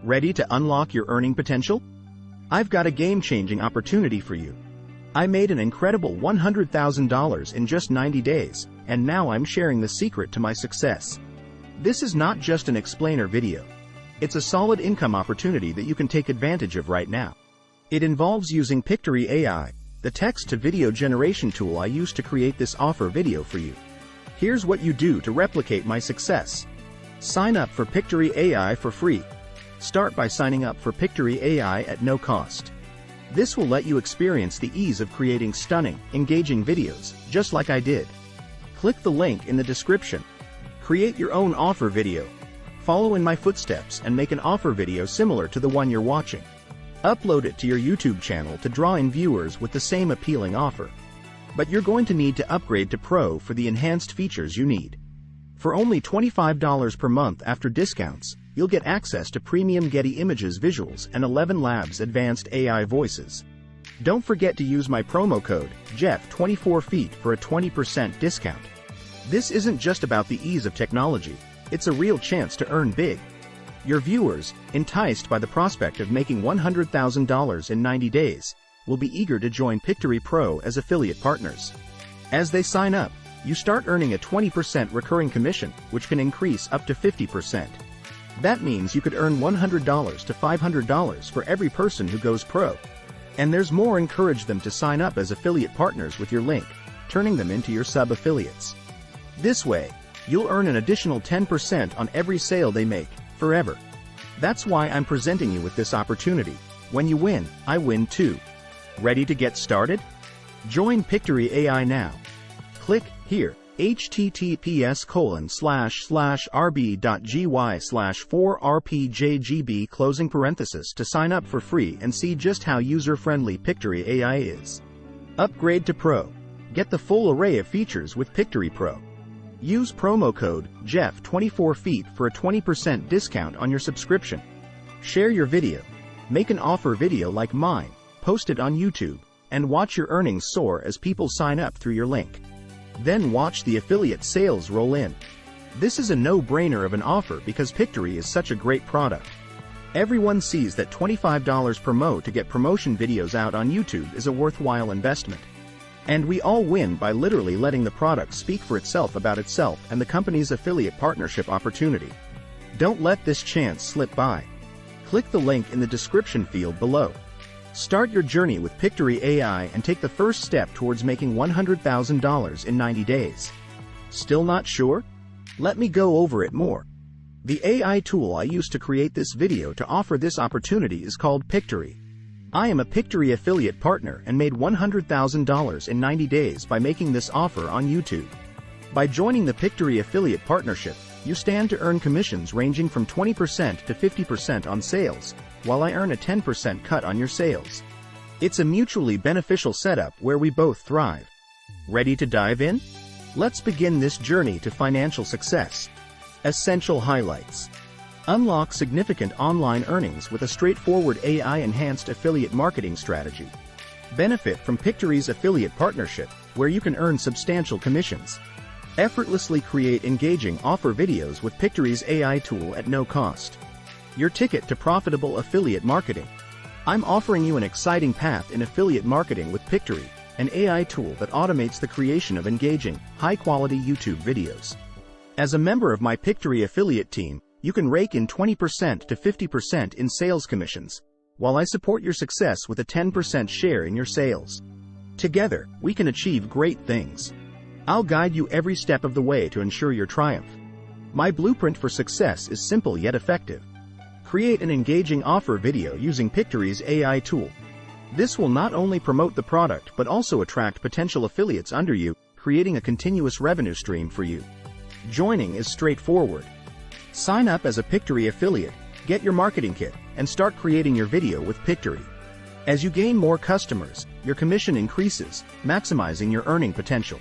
Ready to unlock your earning potential? I've got a game-changing opportunity for you. I made an incredible $100,000 in just 90 days, and now I'm sharing the secret to my success. This is not just an explainer video. It's a solid income opportunity that you can take advantage of right now. It involves using Pictory AI, the text-to-video generation tool I used to create this offer video for you. Here's what you do to replicate my success. Sign up for Pictory AI for free. Start by signing up for Pictory AI at no cost. This will let you experience the ease of creating stunning, engaging videos, just like I did. Click the link in the description. Create your own offer video. Follow in my footsteps and make an offer video similar to the one you're watching. Upload it to your YouTube channel to draw in viewers with the same appealing offer. But you're going to need to upgrade to Pro for the enhanced features you need. For only $25 per month after discounts, you'll get access to premium Getty Images visuals and 11 Labs advanced AI voices. Don't forget to use my promo code, Jeff24feet, for a 20% discount. This isn't just about the ease of technology, it's a real chance to earn big. Your viewers, enticed by the prospect of making $100,000 in 90 days, will be eager to join Pictory Pro as affiliate partners. As they sign up, you start earning a 20% recurring commission, which can increase up to 50%. That means you could earn $100 to $500 for every person who goes pro. And there's more. Encourage them to sign up as affiliate partners with your link, turning them into your sub-affiliates. This way, you'll earn an additional 10% on every sale they make, forever. That's why I'm presenting you with this opportunity. When you win, I win too. Ready to get started? Join Pictory AI now. Click here, https://rb.gy/4rpjgb to sign up for free and see just how user-friendly Pictory AI is. Upgrade to Pro. Get the full array of features with Pictory Pro. Use promo code Jeff24feet for a 20% discount on your subscription. Share your video. Make an offer video like mine, post it on YouTube, and watch your earnings soar as people sign up through your link. Then watch the affiliate sales roll in. This is a no-brainer of an offer because Pictory is such a great product. Everyone sees that $25 per month to get promotion videos out on YouTube is a worthwhile investment. And we all win by literally letting the product speak for itself about itself and the company's affiliate partnership opportunity. Don't let this chance slip by. Click the link in the description field below. Start your journey with Pictory AI and take the first step towards making $100,000 in 90 days. Still not sure? Let me go over it more. The AI tool I used to create this video to offer this opportunity is called Pictory. I am a Pictory affiliate partner and made $100,000 in 90 days by making this offer on YouTube. By joining the Pictory affiliate partnership, you stand to earn commissions ranging from 20% to 50% on sales, while I earn a 10% cut on your sales. It's a mutually beneficial setup where we both thrive. Ready to dive in? Let's begin this journey to financial success. Essential highlights. Unlock significant online earnings with a straightforward AI-enhanced affiliate marketing strategy. Benefit from Pictory's affiliate partnership, where you can earn substantial commissions. Effortlessly create engaging offer videos with Pictory's AI tool at no cost. Your ticket to profitable affiliate marketing. I'm offering you an exciting path in affiliate marketing with Pictory, an AI tool that automates the creation of engaging, high-quality YouTube videos. As a member of my Pictory affiliate team, you can rake in 20% to 50% in sales commissions, while I support your success with a 10% share in your sales. Together, we can achieve great things. I'll guide you every step of the way to ensure your triumph. My blueprint for success is simple yet effective. Create an engaging offer video using Pictory's AI tool. This will not only promote the product but also attract potential affiliates under you, creating a continuous revenue stream for you. Joining is straightforward. Sign up as a Pictory affiliate, get your marketing kit, and start creating your video with Pictory. As you gain more customers, your commission increases, maximizing your earning potential.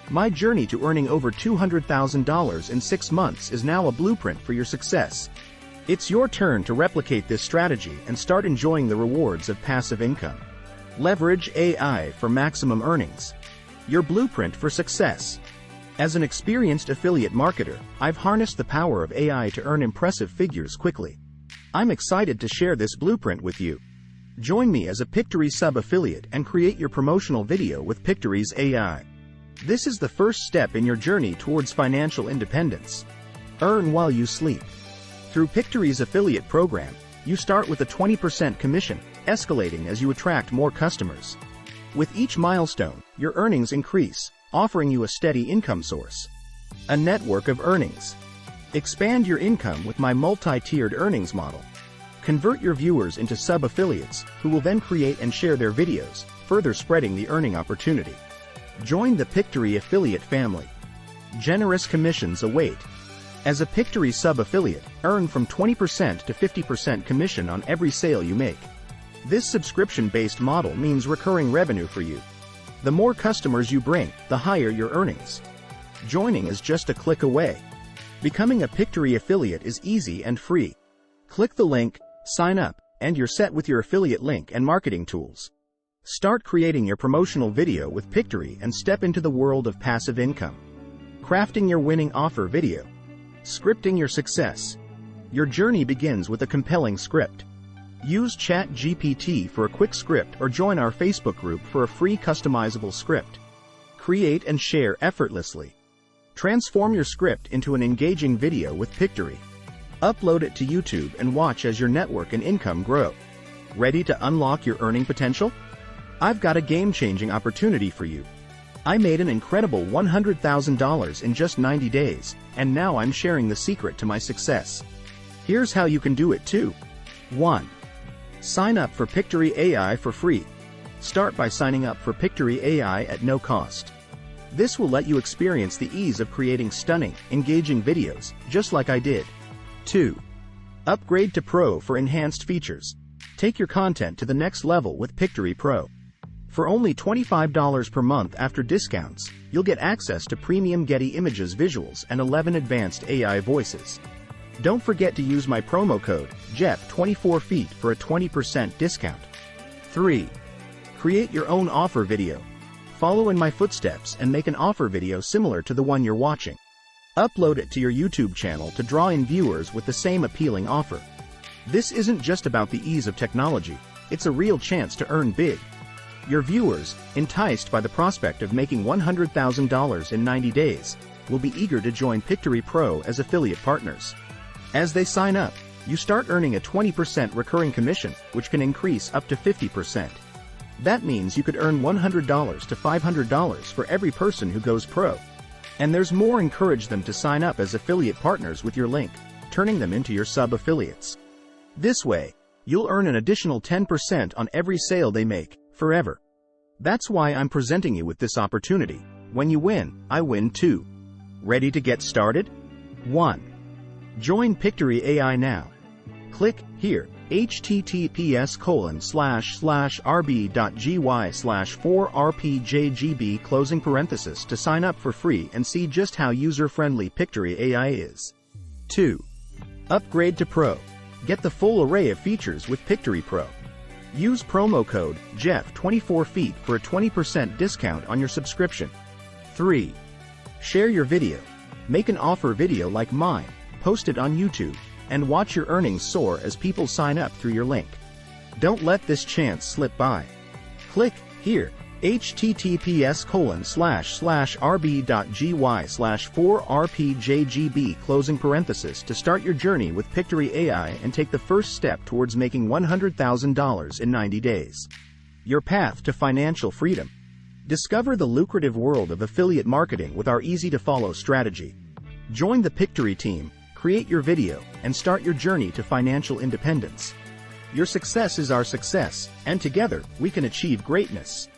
My journey to earning over $200,000 in 6 months is now a blueprint for your success. It's your turn to replicate this strategy and start enjoying the rewards of passive income. Leverage AI for maximum earnings. Your blueprint for success. As an experienced affiliate marketer, I've harnessed the power of AI to earn impressive figures quickly. I'm excited to share this blueprint with you. Join me as a Pictory sub-affiliate and create your promotional video with Pictory's AI. This is the first step in your journey towards financial independence. Earn while you sleep. Through Pictory's affiliate program, you start with a 20% commission, escalating as you attract more customers. With each milestone, your earnings increase, offering you a steady income source. A network of earnings. Expand your income with my multi-tiered earnings model. Convert your viewers into sub-affiliates, who will then create and share their videos, further spreading the earning opportunity. Join the Pictory affiliate family. Generous commissions await. As a Pictory sub-affiliate, earn from 20% to 50% commission on every sale you make. This subscription-based model means recurring revenue for you. The more customers you bring, the higher your earnings. Joining is just a click away. Becoming a Pictory affiliate is easy and free. Click the link, sign up, and you're set with your affiliate link and marketing tools. Start creating your promotional video with Pictory and step into the world of passive income. Crafting your winning offer video. Scripting your success. Your journey begins with a compelling script. Use ChatGPT for a quick script or join our Facebook group for a free customizable script. Create and share effortlessly. Transform your script into an engaging video with Pictory. Upload it to YouTube and watch as your network and income grow. Ready to unlock your earning potential? I've got a game-changing opportunity for you. I made an incredible $100,000 in just 90 days, and now I'm sharing the secret to my success. Here's how you can do it too. 1. Sign up for Pictory AI for free. Start by signing up for Pictory AI at no cost. This will let you experience the ease of creating stunning, engaging videos, just like I did. 2. Upgrade to Pro for enhanced features. Take your content to the next level with Pictory Pro. For only $25 per month after discounts, you'll get access to premium Getty images, visuals, and 11 advanced AI voices. Don't forget to use my promo code, JEF24feet for a 20% discount. 3. Create your own offer video. Follow in my footsteps and make an offer video similar to the one you're watching. Upload it to your YouTube channel to draw in viewers with the same appealing offer. This isn't just about the ease of technology, it's a real chance to earn big. Your viewers, enticed by the prospect of making $100,000 in 90 days, will be eager to join Pictory Pro as affiliate partners. As they sign up, you start earning a 20% recurring commission, which can increase up to 50%. That means you could earn $100 to $500 for every person who goes pro. And there's more. Encourage them to sign up as affiliate partners with your link, turning them into your sub-affiliates. This way, you'll earn an additional 10% on every sale they make, forever. That's why I'm presenting you with this opportunity. When you win, I win too. Ready to get started? 1. Join Pictory AI now. Click here, https://rb.gy/4rpjgb to sign up for free and see just how user-friendly Pictory AI is. 2. Upgrade to Pro. Get the full array of features with Pictory Pro. Use promo code JEF24feet for a 20% discount on your subscription. 3. Share your video. Make an offer video like mine, post it on YouTube, and watch your earnings soar as people sign up through your link. Don't let this chance slip by. Click here, https://rb.gy/4rpjgb to start your journey with Pictory AI and take the first step towards making $100,000 in 90 days. Your path to financial freedom. Discover the lucrative world of affiliate marketing with our easy-to-follow strategy. Join the Pictory team, create your video, and start your journey to financial independence. Your success is our success, and together, we can achieve greatness.